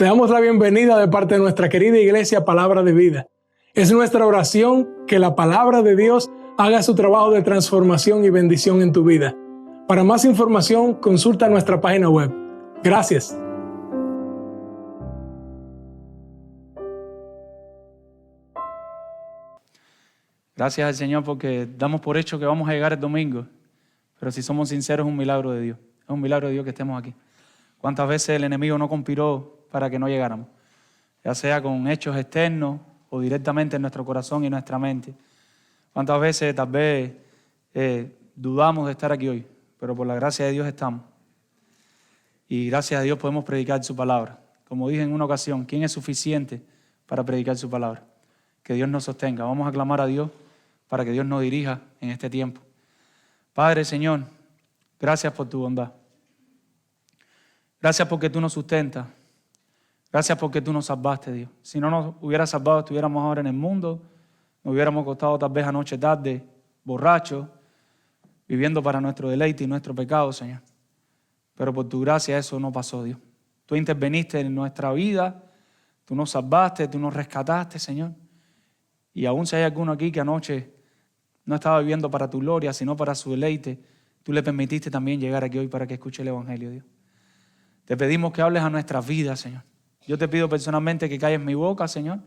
Te damos la bienvenida de parte de nuestra querida iglesia Palabra de Vida. Es nuestra oración que la palabra de Dios haga su trabajo de transformación y bendición en tu vida. Para más información, consulta nuestra página web. Gracias. Gracias al Señor porque damos por hecho que vamos a llegar el domingo, pero si somos sinceros es un milagro de Dios. Es un milagro de Dios que estemos aquí. ¿Cuántas veces el enemigo no conspiró para que no llegáramos? Ya sea con hechos externos o directamente en nuestro corazón y nuestra mente. ¿Cuántas veces tal vez dudamos de estar aquí hoy? Pero por la gracia de Dios estamos. Y gracias a Dios podemos predicar su palabra. Como dije en una ocasión, ¿quién es suficiente para predicar su palabra? Que Dios nos sostenga. Vamos a clamar a Dios para que Dios nos dirija en este tiempo. Padre, Señor, gracias por tu bondad. Gracias porque tú nos sustentas. Gracias porque tú nos salvaste, Dios. Si no nos hubieras salvado, estuviéramos ahora en el mundo. Nos hubiéramos acostado tal vez anoche tarde, borrachos, viviendo para nuestro deleite y nuestro pecado, Señor. Pero por tu gracia eso no pasó, Dios. Tú interveniste en nuestra vida, tú nos salvaste, tú nos rescataste, Señor. Y aún si hay alguno aquí que anoche no estaba viviendo para tu gloria, sino para su deleite, tú le permitiste también llegar aquí hoy para que escuche el Evangelio, Dios. Te pedimos que hables a nuestras vidas, Señor. Yo te pido personalmente que calles mi boca, Señor.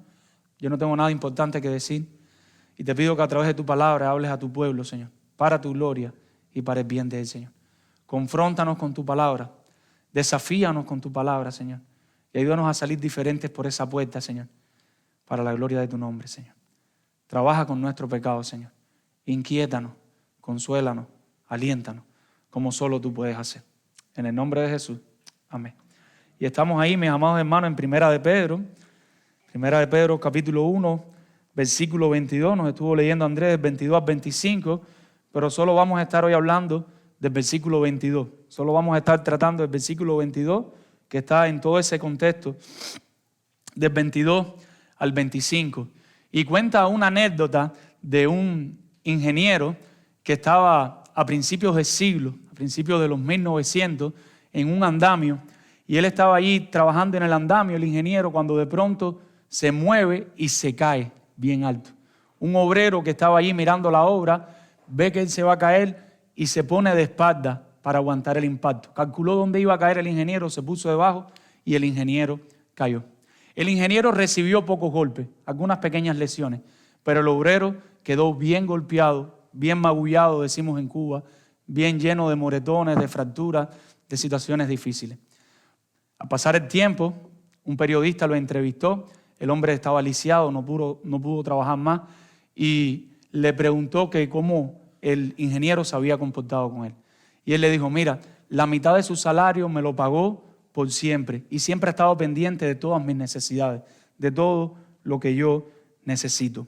Yo no tengo nada importante que decir. Y te pido que a través de tu palabra hables a tu pueblo, Señor, para tu gloria y para el bien de él, Señor. Confróntanos con tu palabra. Desafíanos con tu palabra, Señor. Y ayúdanos a salir diferentes por esa puerta, Señor, para la gloria de tu nombre, Señor. Trabaja con nuestro pecado, Señor. Inquiétanos, consuélanos, aliéntanos, como solo tú puedes hacer. En el nombre de Jesús. Amén. Y estamos ahí, mis amados hermanos, en Primera de Pedro. Primera de Pedro, capítulo 1, versículo 22. Nos estuvo leyendo Andrés del 22 al 25, pero solo vamos a estar hoy hablando del versículo 22. Solo vamos a estar tratando del versículo 22, que está en todo ese contexto, del 22 al 25. Y cuenta una anécdota de un ingeniero que estaba a principios del siglo, a principios de los 1900, en un andamio, y él estaba allí trabajando en el andamio, el ingeniero, cuando de pronto se mueve y se cae bien alto. Un obrero que estaba allí mirando la obra, ve que él se va a caer y se pone de espalda para aguantar el impacto. Calculó dónde iba a caer el ingeniero, se puso debajo y el ingeniero cayó. El ingeniero recibió pocos golpes, algunas pequeñas lesiones, pero el obrero quedó bien golpeado, bien magullado, decimos en Cuba, bien lleno de moretones, de fracturas, de situaciones difíciles. Al pasar el tiempo, un periodista lo entrevistó, el hombre estaba lisiado, no pudo trabajar más, y le preguntó que cómo el ingeniero se había comportado con él. Y él le dijo, mira, la mitad de su salario me lo pagó por siempre, y siempre ha estado pendiente de todas mis necesidades, de todo lo que yo necesito.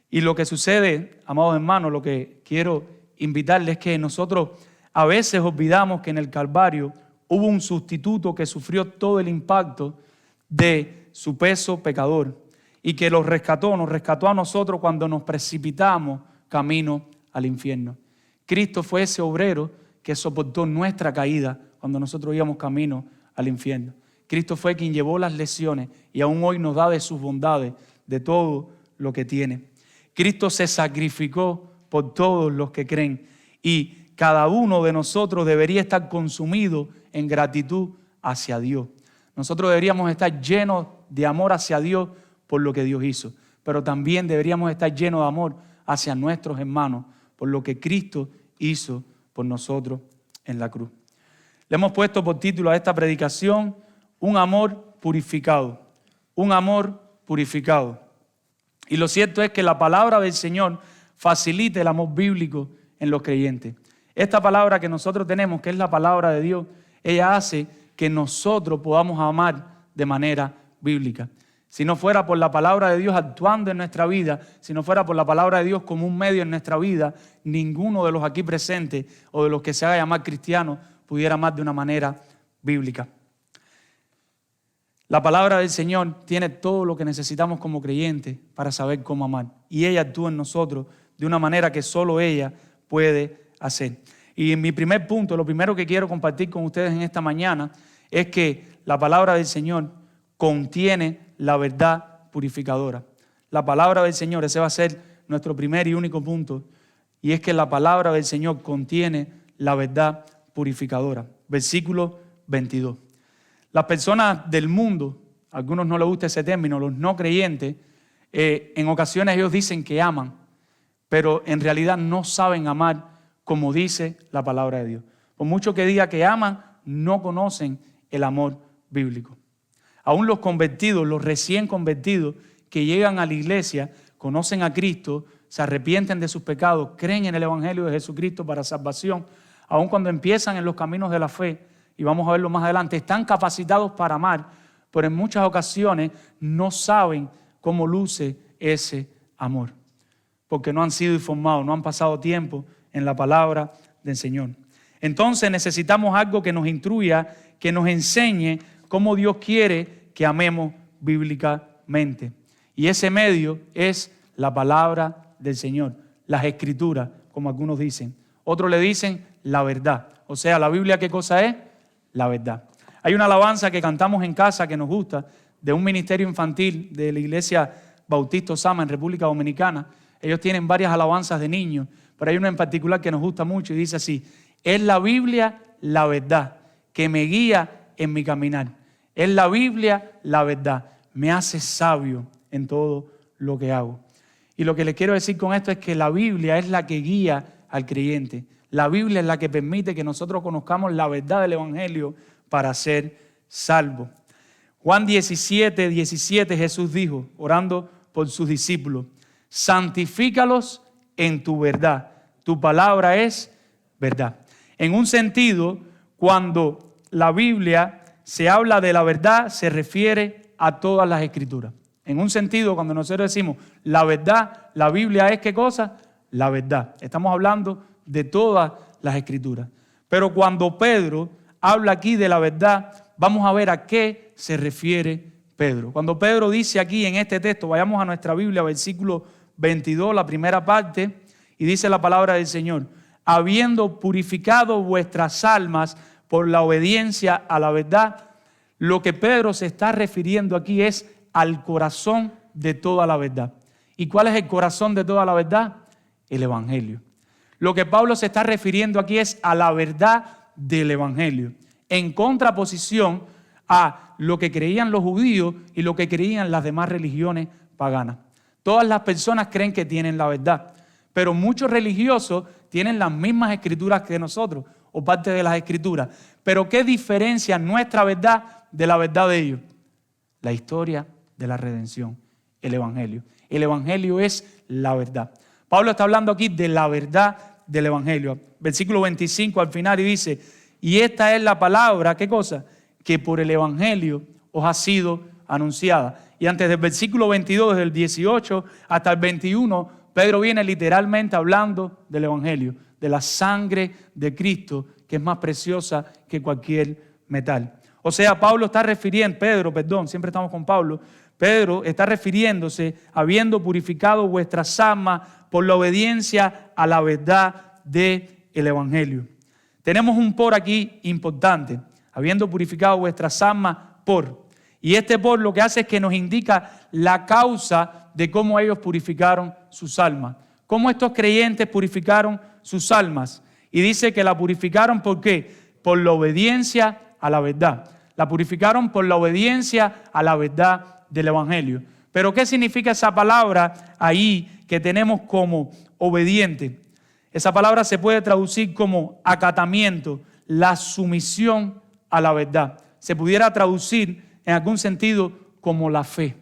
Y lo que sucede, amados hermanos, lo que quiero invitarles es que nosotros a veces olvidamos que en el Calvario hubo un sustituto que sufrió todo el impacto de su peso pecador y que nos rescató a nosotros cuando nos precipitamos camino al infierno. Cristo fue ese obrero que soportó nuestra caída cuando nosotros íbamos camino al infierno. Cristo fue quien llevó las lesiones y aún hoy nos da de sus bondades, de todo lo que tiene. Cristo se sacrificó por todos los que creen y cada uno de nosotros debería estar consumido en gratitud hacia Dios. Nosotros deberíamos estar llenos de amor hacia Dios por lo que Dios hizo, pero también deberíamos estar llenos de amor hacia nuestros hermanos por lo que Cristo hizo por nosotros en la cruz. Le hemos puesto por título a esta predicación, un amor purificado. Un amor purificado. Y lo cierto es que la palabra del Señor facilita el amor bíblico en los creyentes. Esta palabra que nosotros tenemos, que es la palabra de Dios, ella hace que nosotros podamos amar de manera bíblica. Si no fuera por la palabra de Dios actuando en nuestra vida, si no fuera por la palabra de Dios como un medio en nuestra vida, ninguno de los aquí presentes o de los que se haga llamar cristianos pudiera amar de una manera bíblica. La palabra del Señor tiene todo lo que necesitamos como creyentes para saber cómo amar. Y ella actúa en nosotros de una manera que solo ella puede hacer. Y en mi primer punto, lo primero que quiero compartir con ustedes en esta mañana es que la palabra del Señor contiene la verdad purificadora. La palabra del Señor, ese va a ser nuestro primer y único punto, y es que la palabra del Señor contiene la verdad purificadora. Versículo 22. Las personas del mundo, a algunos no les gusta ese término, los no creyentes, en ocasiones ellos dicen que aman, pero en realidad no saben amar como dice la palabra de Dios. Por mucho que diga que aman, no conocen el amor bíblico. Aún los convertidos, los recién convertidos que llegan a la iglesia, conocen a Cristo, se arrepienten de sus pecados, creen en el Evangelio de Jesucristo para salvación, aun cuando empiezan en los caminos de la fe, y vamos a verlo más adelante, están capacitados para amar, pero en muchas ocasiones no saben cómo luce ese amor, porque no han sido informados, no han pasado tiempo en la palabra del Señor. Entonces necesitamos algo que nos instruya, que nos enseñe cómo Dios quiere que amemos bíblicamente. Y ese medio es la palabra del Señor, las Escrituras, como algunos dicen. Otros le dicen la verdad. O sea, ¿la Biblia qué cosa es? La verdad. Hay una alabanza que cantamos en casa que nos gusta, de un ministerio infantil de la Iglesia Bautista Osama en República Dominicana. Ellos tienen varias alabanzas de niños, pero hay una en particular que nos gusta mucho y dice así: es la Biblia la verdad que me guía en mi caminar. Es la Biblia la verdad, me hace sabio en todo lo que hago. Y lo que les quiero decir con esto es que la Biblia es la que guía al creyente. La Biblia es la que permite que nosotros conozcamos la verdad del Evangelio para ser salvos. Juan 17:17 Jesús dijo, orando por sus discípulos: santifícalos en tu verdad, tu palabra es verdad. En un sentido, cuando la Biblia se habla de la verdad, se refiere a todas las Escrituras. En un sentido, cuando nosotros decimos la verdad, la Biblia es ¿qué cosa? La verdad. Estamos hablando de todas las Escrituras. Pero cuando Pedro habla aquí de la verdad, vamos a ver a qué se refiere Pedro. Cuando Pedro dice aquí en este texto, vayamos a nuestra Biblia, versículo 22, la primera parte, y dice la palabra del Señor: habiendo purificado vuestras almas por la obediencia a la verdad. Lo que Pedro se está refiriendo aquí es al corazón de toda la verdad. ¿Y cuál es el corazón de toda la verdad? El Evangelio. Lo que Pablo se está refiriendo aquí es a la verdad del Evangelio, en contraposición a lo que creían los judíos y lo que creían las demás religiones paganas. Todas las personas creen que tienen la verdad, pero muchos religiosos tienen las mismas escrituras que nosotros, o parte de las escrituras. Pero ¿qué diferencia nuestra verdad de la verdad de ellos? La historia de la redención, el Evangelio. El Evangelio es la verdad. Pablo está hablando aquí de la verdad del Evangelio. Versículo 25 al final, y dice: y esta es la palabra, ¿qué cosa? Que por el Evangelio os ha sido anunciada. Y antes del versículo 22, desde el 18 hasta el 21, Pedro viene literalmente hablando del Evangelio, de la sangre de Cristo, que es más preciosa que cualquier metal. O sea, Pedro, siempre estamos con Pablo. Pedro está refiriéndose, habiendo purificado vuestras almas por la obediencia a la verdad del Evangelio. Tenemos un por aquí importante: habiendo purificado vuestras almas por. Y este por lo que hace es que nos indica la causa de cómo ellos purificaron sus almas. Cómo estos creyentes purificaron sus almas. Y dice que la purificaron ¿por qué? Por la obediencia a la verdad. La purificaron por la obediencia a la verdad del Evangelio. Pero ¿qué significa esa palabra ahí que tenemos como obediente? Esa palabra se puede traducir como acatamiento, la sumisión a la verdad. Se pudiera traducir en algún sentido como la fe.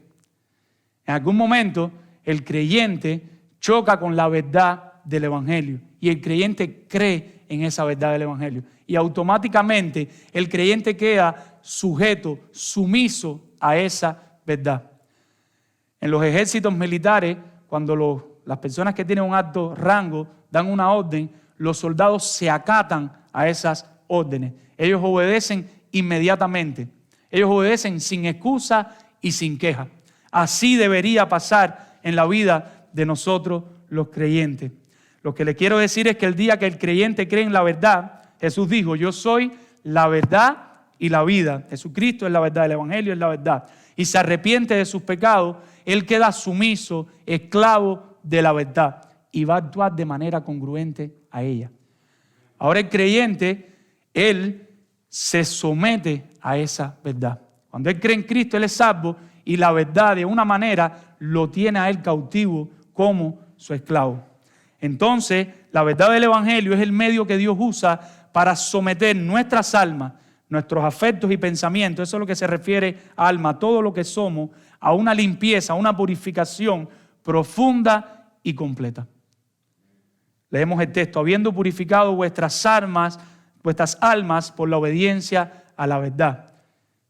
En algún momento el creyente choca con la verdad del Evangelio y el creyente cree en esa verdad del Evangelio. Y automáticamente el creyente queda sujeto, sumiso a esa verdad. En los ejércitos militares, cuando las personas que tienen un alto rango dan una orden, los soldados se acatan a esas órdenes. Ellos obedecen inmediatamente. Ellos obedecen sin excusa y sin queja. Así debería pasar en la vida de nosotros los creyentes. Lo que le quiero decir es que el día que el creyente cree en la verdad, Jesús dijo: yo soy la verdad y la vida. Jesucristo es la verdad, el Evangelio es la verdad. y se arrepiente de sus pecados, él queda sumiso, esclavo de la verdad y va a actuar de manera congruente a ella. Ahora el creyente, él se somete a esa verdad. Cuando él cree en Cristo, él es salvo y la verdad de una manera lo tiene a él cautivo como su esclavo. Entonces, la verdad del Evangelio es el medio que Dios usa para someter nuestras almas, nuestros afectos y pensamientos, eso es lo que se refiere a alma, todo lo que somos, a una limpieza, a una purificación profunda y completa. Leemos el texto: habiendo purificado vuestras almas por la obediencia a la verdad.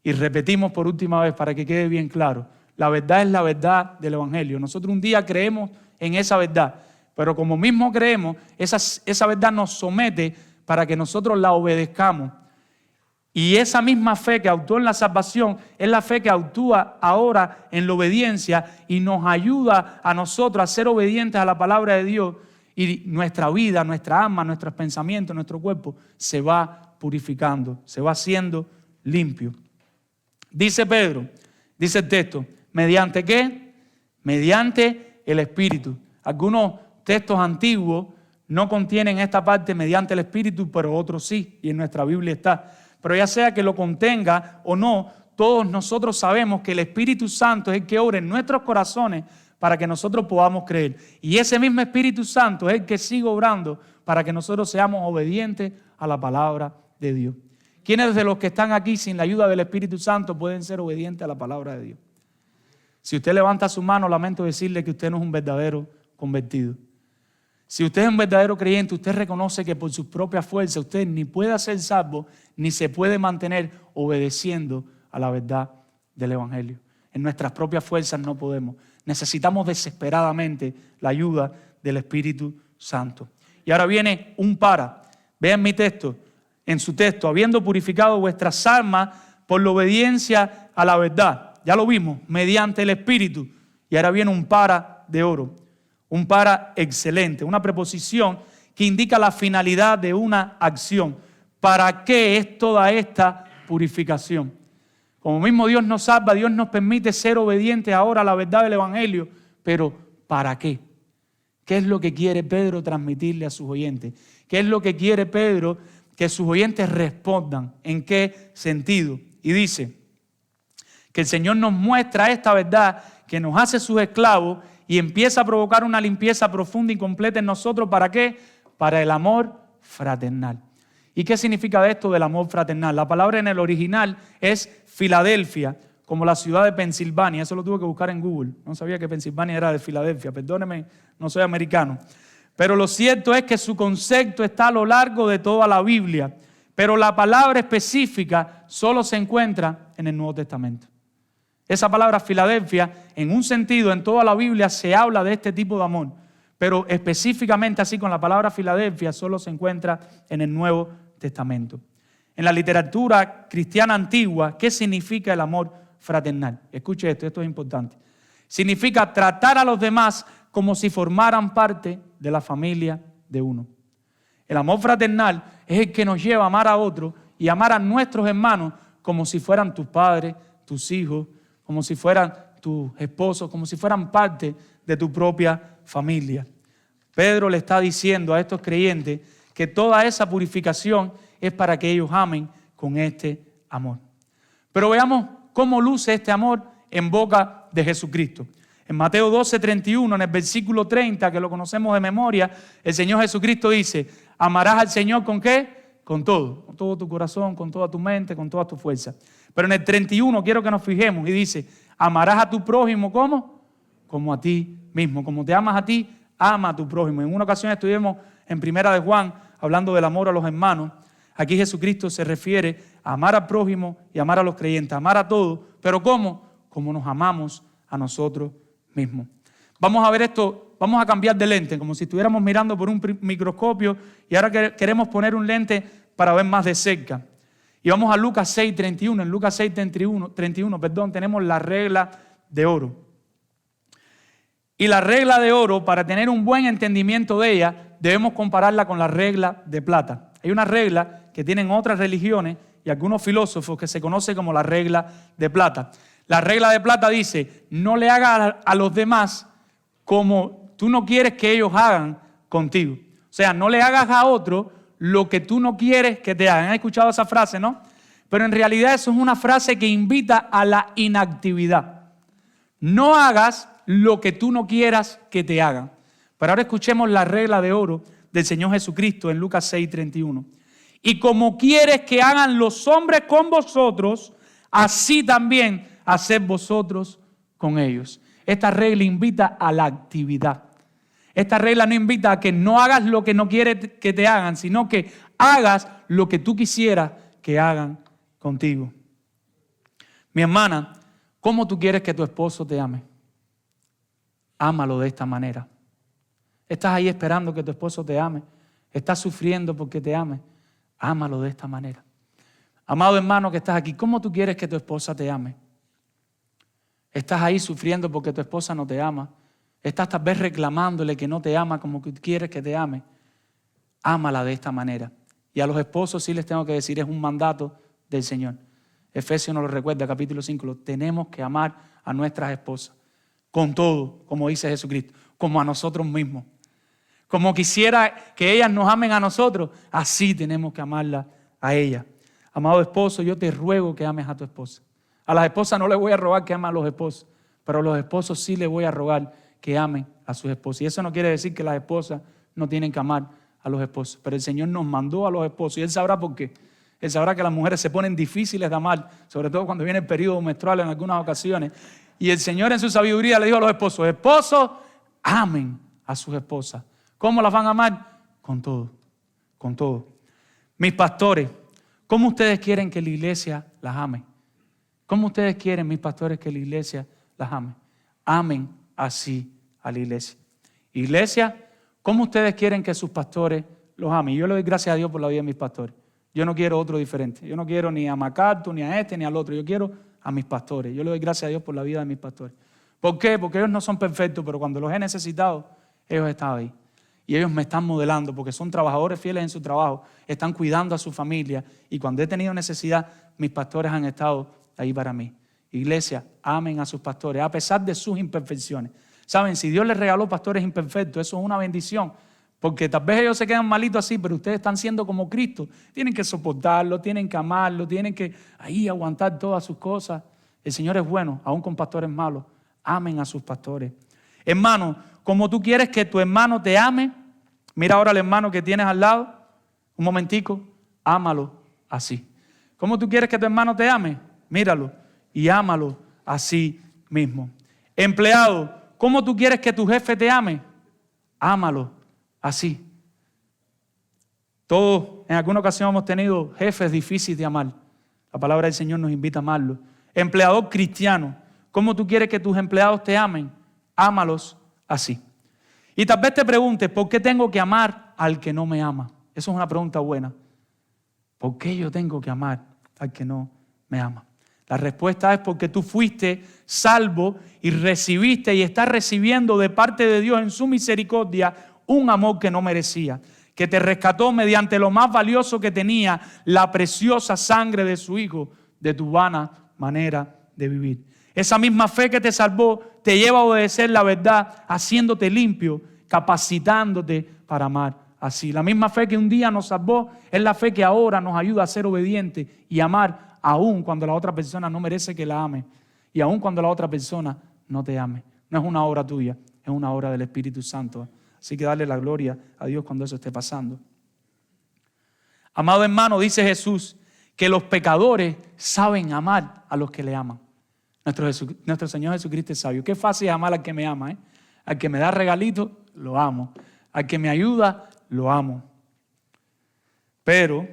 Y repetimos por última vez para que quede bien claro, la verdad es la verdad del Evangelio. Nosotros un día creemos en esa verdad, pero como mismo creemos, esa verdad nos somete para que nosotros la obedezcamos. Y esa misma fe que actuó en la salvación es la fe que actúa ahora en la obediencia y nos ayuda a nosotros a ser obedientes a la palabra de Dios, y nuestra vida, nuestra alma, nuestros pensamientos, nuestro cuerpo se va purificando, se va haciendo limpio. Dice Pedro, dice el texto, ¿mediante qué? Mediante el Espíritu. Algunos textos antiguos no contienen esta parte mediante el Espíritu, pero otros sí, y en nuestra Biblia está. Pero ya sea que lo contenga o no, todos nosotros sabemos que el Espíritu Santo es el que obra en nuestros corazones para que nosotros podamos creer. Y ese mismo Espíritu Santo es el que sigue obrando para que nosotros seamos obedientes a la palabra de Dios. ¿Quiénes de los que están aquí sin la ayuda del Espíritu Santo pueden ser obedientes a la palabra de Dios? Si usted levanta su mano, lamento decirle que usted no es un verdadero convertido. Si usted es un verdadero creyente, usted reconoce que por sus propias fuerzas usted ni puede ser salvo, ni se puede mantener obedeciendo a la verdad del Evangelio. En nuestras propias fuerzas no podemos. Necesitamos desesperadamente la ayuda del Espíritu Santo. Y ahora viene un para. Vean mi texto, en su texto, habiendo purificado vuestras almas por la obediencia a la verdad. Ya lo vimos, mediante el Espíritu. Y ahora viene un para de oro. Un para excelente, una preposición que indica la finalidad de una acción. ¿Para qué es toda esta purificación? Como mismo Dios nos salva, Dios nos permite ser obedientes ahora a la verdad del Evangelio, pero ¿para qué? ¿Qué es lo que quiere Pedro transmitirle a sus oyentes? ¿Qué es lo que quiere Pedro que sus oyentes respondan? ¿En qué sentido? Y dice que el Señor nos muestra esta verdad que nos hace sus esclavos y empieza a provocar una limpieza profunda y completa en nosotros. ¿Para qué? Para el amor fraternal. ¿Y qué significa esto del amor fraternal? La palabra en el original es Filadelfia, como la ciudad de Pensilvania. Eso lo tuve que buscar en Google. No sabía que Pensilvania era de Filadelfia. Perdóneme, no soy americano. Pero lo cierto es que su concepto está a lo largo de toda la Biblia. Pero la palabra específica solo se encuentra en el Nuevo Testamento. Esa palabra Filadelfia, en un sentido, en toda la Biblia se habla de este tipo de amor. Pero específicamente así con la palabra Filadelfia solo se encuentra en el Nuevo Testamento. En la literatura cristiana antigua, ¿qué significa el amor fraternal? Escuche esto es importante. Significa tratar a los demás como si formaran parte de la familia de uno. El amor fraternal es el que nos lleva a amar a otros y amar a nuestros hermanos como si fueran tus padres, tus hijos, como si fueran tus esposos, como si fueran parte de tu propia familia. Pedro le está diciendo a estos creyentes que toda esa purificación es para que ellos amen con este amor. Pero veamos cómo luce este amor en boca de Jesucristo. En Mateo 12:31, en el versículo 30, que lo conocemos de memoria, el Señor Jesucristo dice: amarás al Señor ¿con qué? Con todo tu corazón, con toda tu mente, con toda tu fuerza. Pero en el 31 quiero que nos fijemos y dice: amarás a tu prójimo ¿cómo? Como a ti mismo. Como te amas a ti, ama a tu prójimo. En una ocasión estuvimos en Primera de Juan hablando del amor a los hermanos. Aquí Jesucristo se refiere a amar al prójimo y amar a los creyentes, amar a todos. ¿Pero cómo? Como nos amamos a nosotros mismos. Vamos a ver esto, vamos a cambiar de lente, como si estuviéramos mirando por un microscopio y ahora queremos poner un lente para ver más de cerca. Y vamos a Lucas 6:31. En Lucas 6:31, tenemos la regla de oro. Y la regla de oro, para tener un buen entendimiento de ella, debemos compararla con la regla de plata. Hay una regla que tienen otras religiones y algunos filósofos que se conoce como la regla de plata. La regla de plata dice, no le hagas a los demás como tú no quieres que ellos hagan contigo. O sea, no le hagas a otro lo que tú no quieres que te hagan. ¿Han escuchado esa frase, no? Pero en realidad eso es una frase que invita a la inactividad. No hagas lo que tú no quieras que te hagan. Pero ahora escuchemos la regla de oro del Señor Jesucristo en Lucas 6:31. Y como quieres que hagan los hombres con vosotros, así también haced vosotros con ellos. Esta regla invita a la actividad. Esta regla no invita a que no hagas lo que no quieres que te hagan, sino que hagas lo que tú quisieras que hagan contigo. Mi hermana, ¿cómo tú quieres que tu esposo te ame? Ámalo de esta manera. Estás ahí esperando que tu esposo te ame. Estás sufriendo porque te ame. Ámalo de esta manera. Amado hermano que estás aquí, ¿cómo tú quieres que tu esposa te ame? Estás ahí sufriendo porque tu esposa no te ama. Estás tal vez reclamándole que no te ama como que quieres que te ame. Ámala de esta manera. Y a los esposos sí les tengo que decir, es un mandato del Señor. Efesios nos lo recuerda, capítulo 5. Tenemos que amar a nuestras esposas con todo, como dice Jesucristo, como a nosotros mismos. Como quisiera que ellas nos amen a nosotros, así tenemos que amarla a ellas. Amado esposo, yo te ruego que ames a tu esposa. A las esposas no les voy a rogar que amen a los esposos, pero a los esposos sí les voy a rogar que amen a sus esposas. Y eso no quiere decir que las esposas no tienen que amar a los esposos, pero el Señor nos mandó a los esposos y Él sabrá por qué. Él sabrá que las mujeres se ponen difíciles de amar, sobre todo cuando viene el periodo menstrual en algunas ocasiones. Y el Señor en su sabiduría le dijo a los esposos, esposos, amen a sus esposas. ¿Cómo las van a amar? Con todo, con todo. Mis pastores, ¿cómo ustedes quieren que la iglesia las ame? ¿Cómo ustedes quieren, mis pastores, que la iglesia las ame? Amen así a la iglesia. Iglesia, ¿cómo ustedes quieren que sus pastores los amen? Yo le doy gracias a Dios por la vida de mis pastores. Yo no quiero otro diferente. Yo no quiero ni a MacArthur, ni a este, ni al otro. Yo quiero a mis pastores. Yo le doy gracias a Dios por la vida de mis pastores. ¿Por qué? Porque ellos no son perfectos, pero cuando los he necesitado, ellos están ahí. Y ellos me están modelando porque son trabajadores fieles en su trabajo, están cuidando a su familia. Y cuando he tenido necesidad, mis pastores han estado ahí para mí. Iglesia, amen a sus pastores, a pesar de sus imperfecciones. Saben, si Dios les regaló pastores imperfectos, eso es una bendición. Porque tal vez ellos se quedan malitos así, pero ustedes están siendo como Cristo. Tienen que soportarlo, tienen que amarlo, tienen que ahí aguantar todas sus cosas. El Señor es bueno, aún con pastores malos. Amen a sus pastores. Hermano, como tú quieres que tu hermano te ame, mira ahora al hermano que tienes al lado, un momentico, ámalo así. ¿Cómo tú quieres que tu hermano te ame? Míralo y ámalo así mismo. Empleado, ¿cómo tú quieres que tu jefe te ame? Ámalo así. Todos en alguna ocasión hemos tenido jefes difíciles de amar. La palabra del Señor nos invita a amarlo. Empleador cristiano, ¿cómo tú quieres que tus empleados te amen? Ámalos así. Y tal vez te preguntes, ¿por qué tengo que amar al que no me ama? Eso es una pregunta buena. ¿Por qué yo tengo que amar al que no me ama? La respuesta es porque tú fuiste salvo y recibiste y estás recibiendo de parte de Dios en su misericordia un amor que no merecía, que te rescató mediante lo más valioso que tenía, la preciosa sangre de su Hijo, de tu vana manera de vivir. Esa misma fe que te salvó te lleva a obedecer la verdad, haciéndote limpio, capacitándote para amar así. La misma fe que un día nos salvó es la fe que ahora nos ayuda a ser obedientes y amar aún cuando la otra persona no merece que la ame y aún cuando la otra persona no te ame. No es una obra tuya, es una obra del Espíritu Santo. Así que dale la gloria a Dios cuando eso esté pasando. Amado hermano, dice Jesús que los pecadores saben amar a los que le aman. Nuestro Señor Jesucristo es sabio. Qué fácil es amar al que me ama, ¿eh? Al que me da regalitos, lo amo. Al que me ayuda, lo amo. Pero,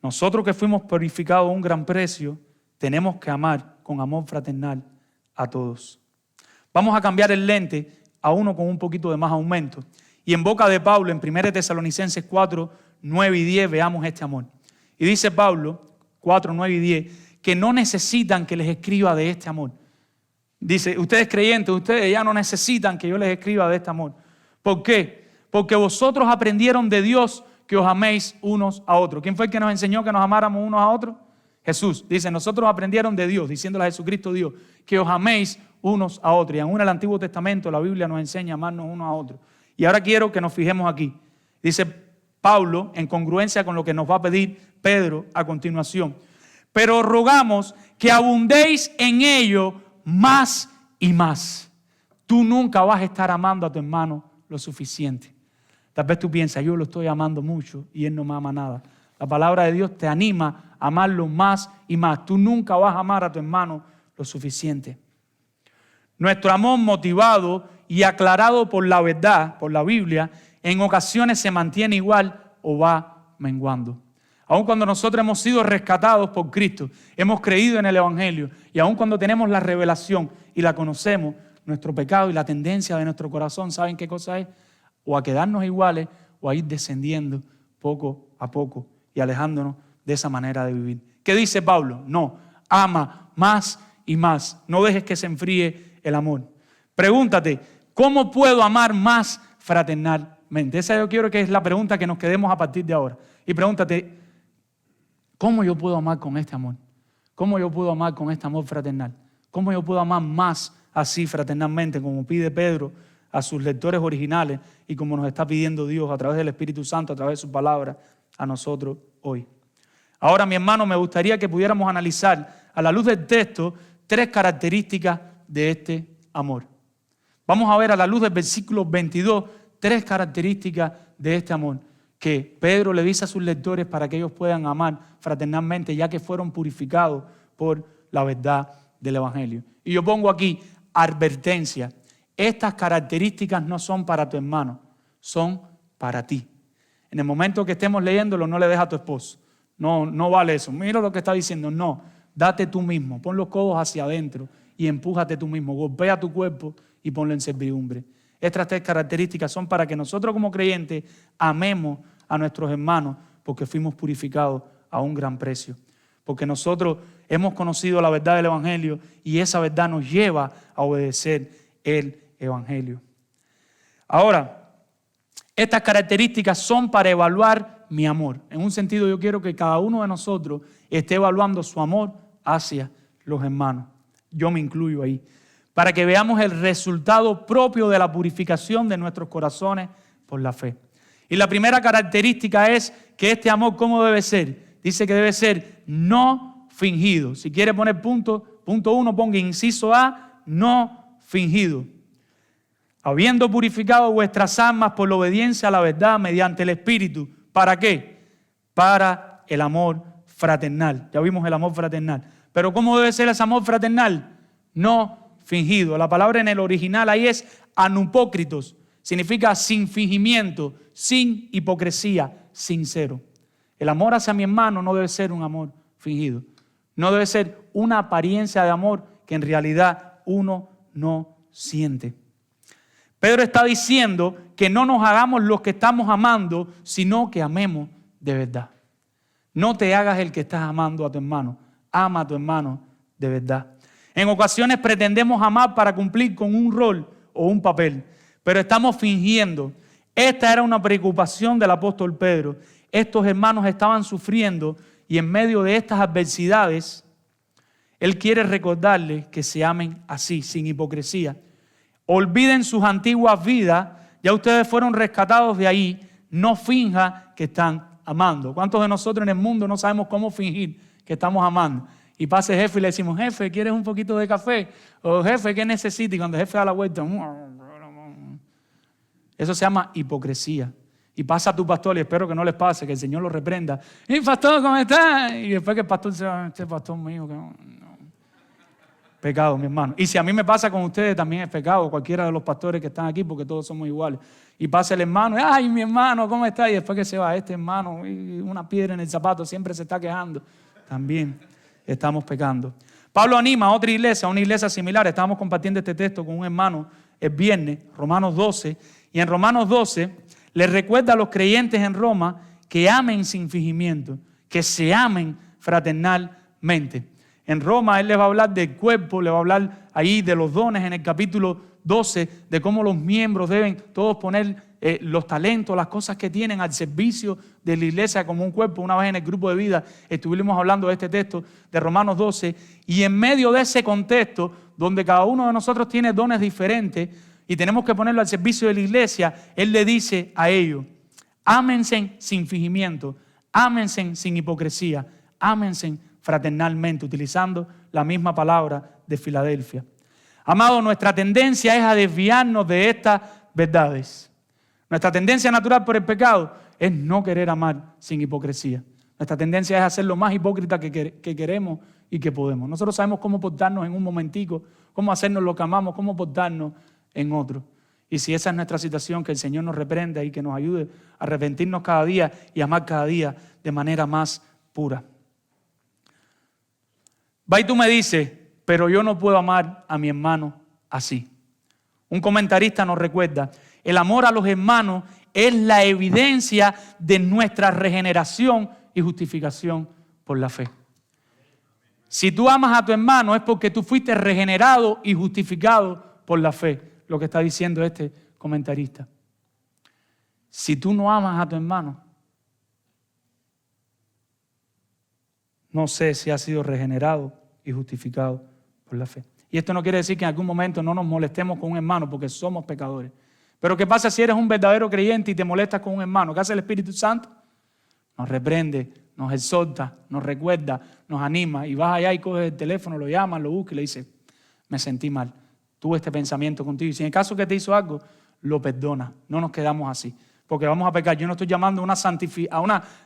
nosotros que fuimos purificados a un gran precio, tenemos que amar con amor fraternal a todos. Vamos a cambiar el lente a uno con un poquito de más aumento. Y en boca de Pablo, en 1 Tesalonicenses 4, 9 y 10, veamos este amor. Y dice Pablo, 4, 9 y 10, que no necesitan que les escriba de este amor. Dice, ustedes creyentes, ustedes ya no necesitan que yo les escriba de este amor. ¿Por qué? Porque vosotros aprendieron de Dios que os améis unos a otros. ¿Quién fue el que nos enseñó que nos amáramos unos a otros? Jesús dice, nosotros aprendieron de Dios, diciéndole a Jesucristo Dios, que os améis unos a otros. Y aún en el Antiguo Testamento la Biblia nos enseña a amarnos unos a otros. Y ahora quiero que nos fijemos aquí. Dice Pablo, en congruencia con lo que nos va a pedir Pedro a continuación. Pero rogamos que abundéis en ello más y más. Tú nunca vas a estar amando a tu hermano lo suficiente. Tal vez tú piensas, yo lo estoy amando mucho y él no me ama nada. La palabra de Dios te anima a amarlo más y más. Tú nunca vas a amar a tu hermano lo suficiente. Nuestro amor motivado y aclarado por la verdad, por la Biblia, en ocasiones se mantiene igual o va menguando. Aun cuando nosotros hemos sido rescatados por Cristo, hemos creído en el Evangelio y aun cuando tenemos la revelación y la conocemos, nuestro pecado y la tendencia de nuestro corazón, ¿saben qué cosa es? O a quedarnos iguales o a ir descendiendo poco a poco y alejándonos de esa manera de vivir. ¿Qué dice Pablo? No, ama más y más. No dejes que se enfríe el amor. Pregúntate, ¿cómo puedo amar más fraternalmente? Esa yo quiero que es la pregunta que nos quedemos a partir de ahora. Y pregúntate, ¿cómo yo puedo amar con este amor? ¿Cómo yo puedo amar con este amor fraternal? ¿Cómo yo puedo amar más así fraternalmente, como pide Pedro a sus lectores originales y como nos está pidiendo Dios a través del Espíritu Santo, a través de su palabra, a nosotros hoy? Ahora, mi hermano, me gustaría que pudiéramos analizar a la luz del texto 3 características de este amor. Vamos a ver a la luz del versículo 22 3 características de este amor que Pedro le dice a sus lectores para que ellos puedan amar fraternalmente, ya que fueron purificados por la verdad del Evangelio. Y yo pongo aquí advertencia. Estas características no son para tu hermano, son para ti. En el momento que estemos leyéndolo, no le dejes a tu esposo. No vale eso. Mira lo que está diciendo. No, date tú mismo. Pon los codos hacia adentro y empújate tú mismo. Golpea tu cuerpo y ponlo en servidumbre. Estas 3 características son para que nosotros como creyentes amemos a nuestros hermanos porque fuimos purificados a un gran precio. Porque nosotros hemos conocido la verdad del Evangelio y esa verdad nos lleva a obedecer el Evangelio. Ahora, estas características son para evaluar mi amor. En un sentido, yo quiero que cada uno de nosotros esté evaluando su amor hacia los hermanos. Yo me incluyo ahí. Para que veamos el resultado propio de la purificación de nuestros corazones por la fe. Y la primera característica es que este amor, ¿cómo debe ser? Dice que debe ser no fingido. Si quiere poner punto 1, ponga inciso A, no fingido. Habiendo purificado vuestras almas por la obediencia a la verdad mediante el Espíritu. ¿Para qué? Para el amor fraternal. Ya vimos el amor fraternal. Pero ¿cómo debe ser ese amor fraternal? No fingido. La palabra en el original ahí es anupócritos. Significa sin fingimiento, sin hipocresía, sincero. El amor hacia mi hermano no debe ser un amor fingido. No debe ser una apariencia de amor que en realidad uno no siente. Pedro está diciendo que no nos hagamos los que estamos amando, sino que amemos de verdad. No te hagas el que estás amando a tu hermano. Ama a tu hermano de verdad. En ocasiones pretendemos amar para cumplir con un rol o un papel, pero estamos fingiendo. Esta era una preocupación del apóstol Pedro. Estos hermanos estaban sufriendo y en medio de estas adversidades, él quiere recordarles que se amen así, sin hipocresía. Olviden sus antiguas vidas, ya ustedes fueron rescatados de ahí, no finja que están amando. ¿Cuántos de nosotros en el mundo no sabemos cómo fingir que estamos amando? Y pasa el jefe y le decimos, jefe, ¿quieres un poquito de café? O jefe, ¿qué necesita? Y cuando el jefe da la vuelta, eso se llama hipocresía. Y pasa a tu pastor, y espero que no les pase, que el Señor lo reprenda. ¿Y pastor, cómo está? Y después que el pastor se va, este pastor mío, que no. Pecado, mi hermano. Y si a mí me pasa con ustedes, también es pecado. Cualquiera de los pastores que están aquí, porque todos somos iguales. Y pasa el hermano, ay, mi hermano, ¿cómo está? Y después que se va, este hermano, una piedra en el zapato, siempre se está quejando. También estamos pecando. Pablo anima a otra iglesia, a una iglesia similar. Estábamos compartiendo este texto con un hermano el viernes, Romanos 12. Y en Romanos 12 les recuerda a los creyentes en Roma que amen sin fingimiento, que se amen fraternalmente. En Roma él les va a hablar del cuerpo, le va a hablar ahí de los dones en el capítulo 12, de cómo los miembros deben todos poner los talentos, las cosas que tienen al servicio de la iglesia como un cuerpo. Una vez en el grupo de vida estuvimos hablando de este texto de Romanos 12, y en medio de ese contexto, donde cada uno de nosotros tiene dones diferentes y tenemos que ponerlo al servicio de la iglesia, Él le dice a ellos: ámense sin fingimiento, ámense sin hipocresía, ámense fraternalmente, utilizando la misma palabra de Filadelfia. Amado, nuestra tendencia es a desviarnos de estas verdades. Nuestra tendencia natural por el pecado es no querer amar sin hipocresía. Nuestra tendencia es hacer lo más hipócrita que queremos y que podemos. Nosotros sabemos cómo portarnos en un momentico, cómo hacernos lo que amamos, cómo portarnos en otro. Y si esa es nuestra situación, que el Señor nos reprenda y que nos ayude a arrepentirnos cada día y amar cada día de manera más pura. Va y tú me dices: pero yo no puedo amar a mi hermano así. Un comentarista nos recuerda: el amor a los hermanos es la evidencia de nuestra regeneración y justificación por la fe. Si tú amas a tu hermano es porque tú fuiste regenerado y justificado por la fe, lo que está diciendo este comentarista. Si tú no amas a tu hermano, no sé si has sido regenerado y justificado por la fe. Y esto no quiere decir que en algún momento no nos molestemos con un hermano, porque somos pecadores. Pero ¿qué pasa si eres un verdadero creyente y te molestas con un hermano? ¿Qué hace el Espíritu Santo? Nos reprende, nos exhorta, nos recuerda, nos anima, y vas allá y coges el teléfono, lo llamas, lo buscas y le dices: me sentí mal, tuve este pensamiento contigo. Y si en el caso que te hizo algo, lo perdona. No nos quedamos así, porque vamos a pecar. Yo no estoy llamando a una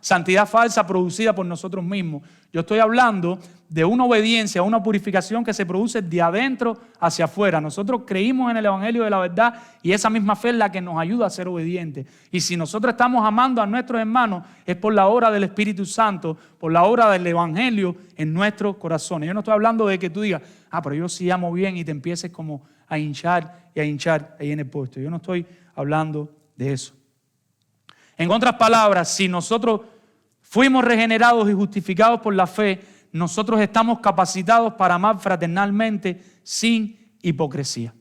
santidad falsa producida por nosotros mismos. Yo estoy hablando de una obediencia, una purificación que se produce de adentro hacia afuera. Nosotros creímos en el Evangelio de la verdad, y esa misma fe es la que nos ayuda a ser obedientes. Y si nosotros estamos amando a nuestros hermanos, es por la obra del Espíritu Santo, por la obra del Evangelio en nuestros corazones. Yo no estoy hablando de que tú digas: pero yo sí amo bien, y te empieces como a hinchar ahí en el puesto. Yo no estoy hablando de eso. En otras palabras, si nosotros fuimos regenerados y justificados por la fe, nosotros estamos capacitados para amar fraternalmente sin hipocresía.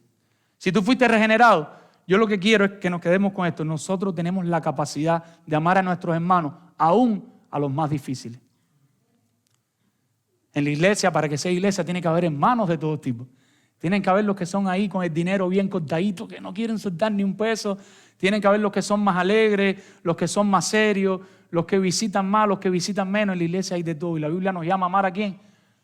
Si tú fuiste regenerado, yo lo que quiero es que nos quedemos con esto: nosotros tenemos la capacidad de amar a nuestros hermanos, aún a los más difíciles. En la iglesia, para que sea iglesia, tiene que haber hermanos de todo tipo. Tienen que haber los que son ahí con el dinero bien cortadito, que no quieren soltar ni un peso. Tienen que haber los que son más alegres, los que son más serios, los que visitan más, los que visitan menos. En la iglesia hay de todo. Y la Biblia nos llama a amar ¿a quién?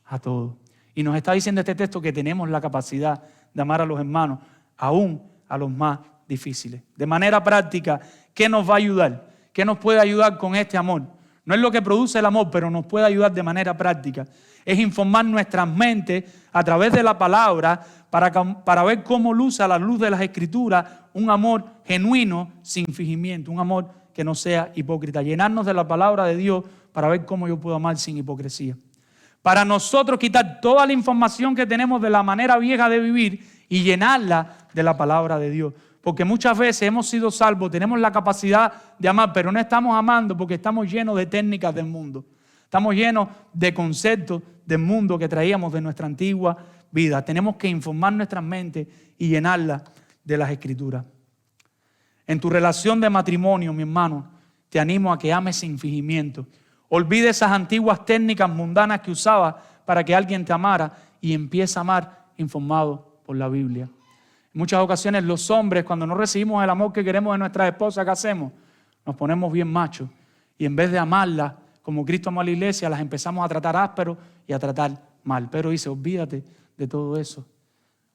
A todos. Y nos está diciendo este texto que tenemos la capacidad de amar a los hermanos, aún a los más difíciles. De manera práctica, ¿qué nos va a ayudar? ¿Qué nos puede ayudar con este amor? No es lo que produce el amor, pero nos puede ayudar de manera práctica. Es informar nuestras mentes a través de la palabra para ver cómo luce a la luz de las Escrituras un amor genuino sin fingimiento, un amor que no sea hipócrita. Llenarnos de la palabra de Dios para ver cómo yo puedo amar sin hipocresía. Para nosotros quitar toda la información que tenemos de la manera vieja de vivir y llenarla de la palabra de Dios. Porque muchas veces hemos sido salvos, tenemos la capacidad de amar, pero no estamos amando porque estamos llenos de técnicas del mundo. Estamos llenos de conceptos del mundo que traíamos de nuestra antigua vida. Tenemos que informar nuestras mentes y llenarlas de las Escrituras. En tu relación de matrimonio, mi hermano, te animo a que ames sin fingimiento. Olvide esas antiguas técnicas mundanas que usabas para que alguien te amara y empieza a amar informado por la Biblia. En muchas ocasiones los hombres, cuando no recibimos el amor que queremos de nuestras esposas, ¿qué hacemos? Nos ponemos bien machos y en vez de amarlas como Cristo amó a la iglesia, las empezamos a tratar áspero y a tratar mal. Pero dice: olvídate de todo eso.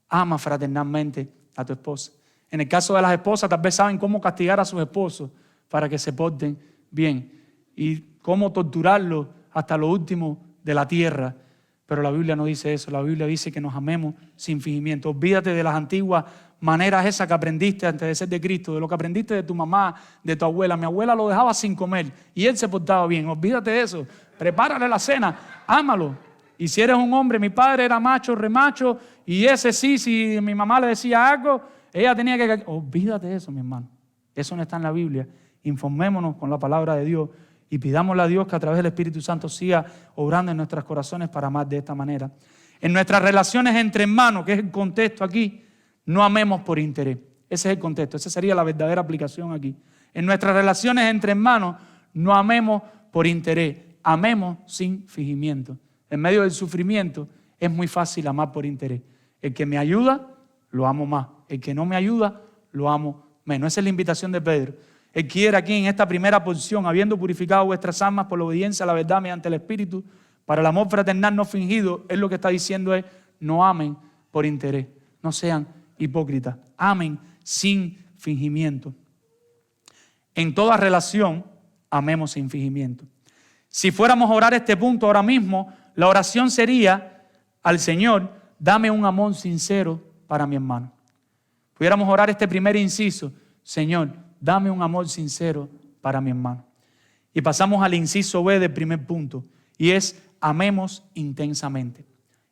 Ama fraternalmente a tu esposa. En el caso de las esposas, tal vez saben cómo castigar a sus esposos para que se porten bien y cómo torturarlos hasta lo último de la tierra. Pero la Biblia no dice eso. La Biblia dice que nos amemos sin fingimiento. Olvídate de las antiguas maneras esas que aprendiste antes de ser de Cristo, de lo que aprendiste de tu mamá, de tu abuela. Mi abuela lo dejaba sin comer y él se portaba bien. Olvídate de eso. Prepárale la cena. Ámalo. Y si eres un hombre, mi padre era macho, remacho, y ese sí, si mi mamá le decía algo, ella tenía que... Olvídate de eso, mi hermano. Eso no está en la Biblia. Informémonos con la palabra de Dios y pidámosle a Dios que a través del Espíritu Santo siga obrando en nuestros corazones para amar de esta manera. En nuestras relaciones entre hermanos, que es el contexto aquí, no amemos por interés. Ese es el contexto, esa sería la verdadera aplicación aquí. En nuestras relaciones entre hermanos, no amemos por interés, amemos sin fingimiento. En medio del sufrimiento es muy fácil amar por interés. El que me ayuda, lo amo más. El que no me ayuda, lo amo menos. Esa es la invitación de Pedro. Él quiere aquí en esta primera porción, habiendo purificado vuestras almas por la obediencia a la verdad mediante el Espíritu, para el amor fraternal no fingido, él lo que está diciendo es, no amen por interés, no sean hipócritas, amen sin fingimiento. En toda relación, amemos sin fingimiento. Si fuéramos a orar este punto ahora mismo, la oración sería al Señor, dame un amor sincero para mi hermano. Pudiéramos orar este primer inciso, Señor, dame un amor sincero para mi hermano. Y pasamos al inciso B del primer punto, y es amemos intensamente.